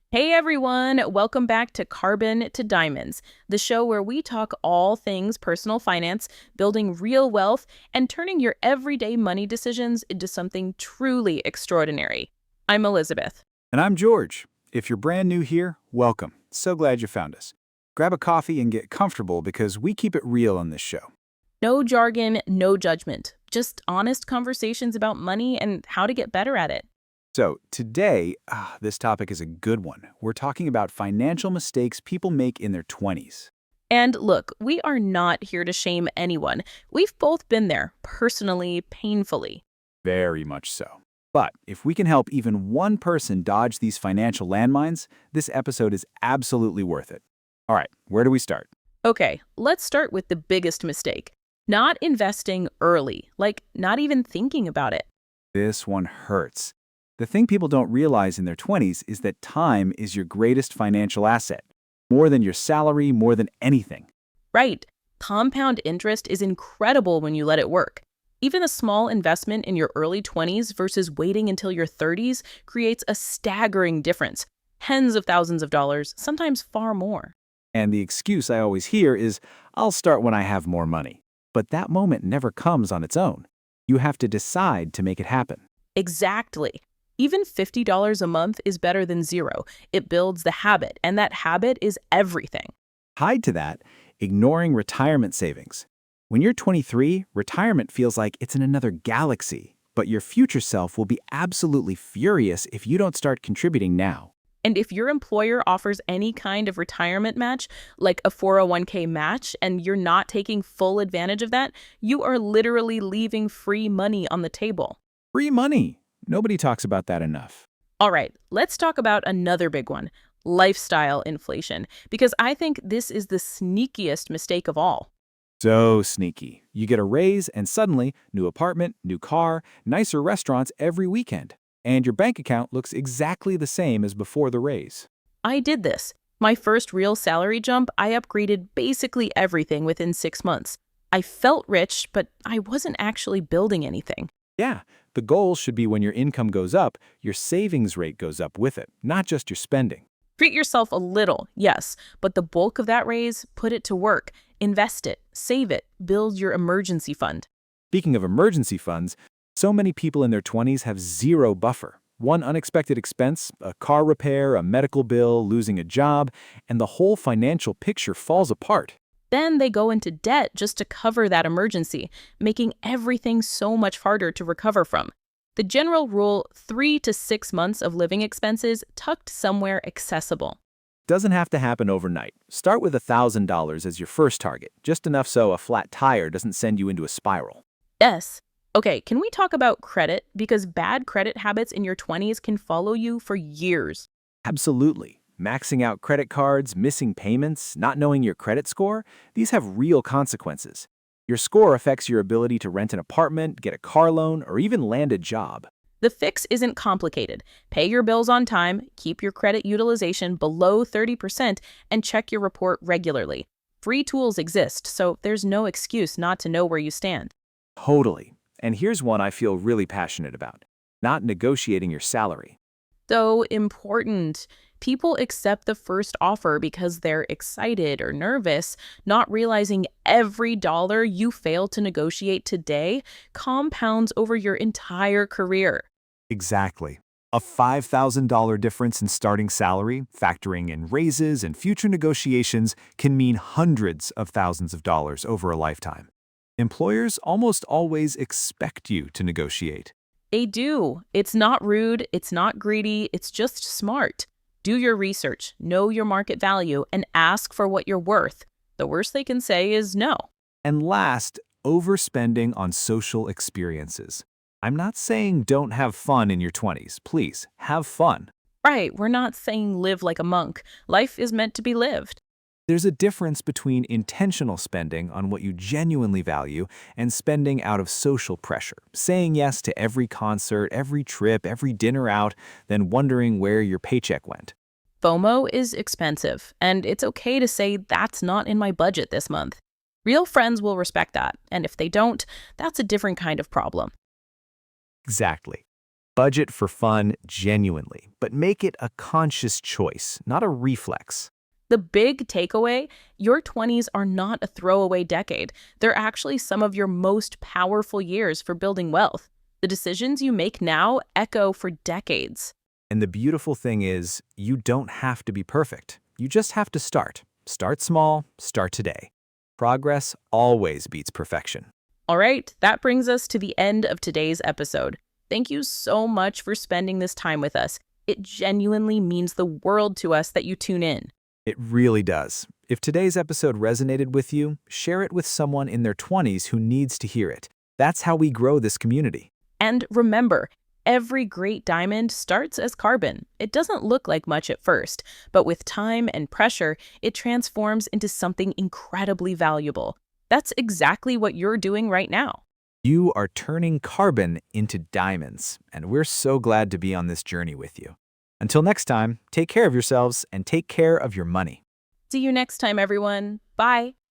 Hey everyone, welcome back to Carbon to Diamonds, the show where we talk all things personal finance, building real wealth, and turning your everyday money decisions into something truly extraordinary. I'm Elizabeth. And I'm George. If you're brand new here, welcome. So glad you found us. Grab a coffee and get comfortable because we keep it real on this show. No jargon, no judgment, just honest conversations about money and how to get better at it. So, today, this topic is a good one. We're talking about financial mistakes people make in their 20s. And look, we are not here to shame anyone. We've both been there, personally, painfully. Very much so. But if we can help even one person dodge these financial landmines, this episode is absolutely worth it. All right, where do we start? Okay, let's start with the biggest mistake. Not investing early, like not even thinking about it. This one hurts. The thing people don't realize in their 20s is that time is your greatest financial asset. More than your salary, more than anything. Right. Compound interest is incredible when you let it work. Even a small investment in your early 20s versus waiting until your 30s creates a staggering difference. Tens of thousands of dollars, sometimes far more. And the excuse I always hear is, I'll start when I have more money. But that moment never comes on its own. You have to decide to make it happen. Exactly. Even $50 a month is better than zero. It builds the habit, and that habit is everything. Tied to that, ignoring retirement savings. When you're 23, retirement feels like it's in another galaxy, but your future self will be absolutely furious if you don't start contributing now. And if your employer offers any kind of retirement match, like a 401k match, and you're not taking full advantage of that, you are literally leaving free money on the table. Free money. Nobody talks about that enough. All right, let's talk about another big one, lifestyle inflation, because I think this is the sneakiest mistake of all. So sneaky. You get a raise and suddenly, new apartment, new car, nicer restaurants every weekend. And your bank account looks exactly the same as before the raise. I did this. My first real salary jump, I upgraded basically everything within 6 months. I felt rich, but I wasn't actually building anything. Yeah, the goal should be when your income goes up, your savings rate goes up with it, not just your spending. Treat yourself a little, yes, but the bulk of that raise, put it to work. Invest it, save it, build your emergency fund. Speaking of emergency funds, so many people in their 20s have zero buffer. One unexpected expense, a car repair, a medical bill, losing a job, and the whole financial picture falls apart. Then they go into debt just to cover that emergency, making everything so much harder to recover from. The general rule, 3 to 6 months of living expenses tucked somewhere accessible. Doesn't have to happen overnight. Start with $1,000 as your first target, just enough so a flat tire doesn't send you into a spiral. Yes. Okay, can we talk about credit? Because bad credit habits in your 20s can follow you for years. Absolutely. Maxing out credit cards, missing payments, not knowing your credit score, these have real consequences. Your score affects your ability to rent an apartment, get a car loan, or even land a job. The fix isn't complicated. Pay your bills on time, keep your credit utilization below 30%, and check your report regularly. Free tools exist, so there's no excuse not to know where you stand. Totally. And here's one I feel really passionate about. Not negotiating your salary. So important. People accept the first offer because they're excited or nervous, not realizing every dollar you fail to negotiate today compounds over your entire career. Exactly. A $5,000 difference in starting salary, factoring in raises and future negotiations, can mean hundreds of thousands of dollars over a lifetime. Employers almost always expect you to negotiate. They do. It's not rude, it's not greedy, it's just smart. Do your research, know your market value, and ask for what you're worth. The worst they can say is no. And last, overspending on social experiences. I'm not saying don't have fun in your 20s. Please, have fun. Right, we're not saying live like a monk. Life is meant to be lived. There's a difference between intentional spending on what you genuinely value and spending out of social pressure, saying yes to every concert, every trip, every dinner out, then wondering where your paycheck went. FOMO is expensive, and it's okay to say that's not in my budget this month. Real friends will respect that, and if they don't, that's a different kind of problem. Exactly. Budget for fun genuinely, but make it a conscious choice, not a reflex. The big takeaway, your 20s are not a throwaway decade. They're actually some of your most powerful years for building wealth. The decisions you make now echo for decades. And the beautiful thing is, you don't have to be perfect. You just have to start. Start small, start today. Progress always beats perfection. All right, that brings us to the end of today's episode. Thank you so much for spending this time with us. It genuinely means the world to us that you tune in. It really does. If today's episode resonated with you, share it with someone in their 20s who needs to hear it. That's how we grow this community. And remember, every great diamond starts as carbon. It doesn't look like much at first, but with time and pressure, it transforms into something incredibly valuable. That's exactly what you're doing right now. You are turning carbon into diamonds, and we're so glad to be on this journey with you. Until next time, take care of yourselves and take care of your money. See you next time, everyone. Bye.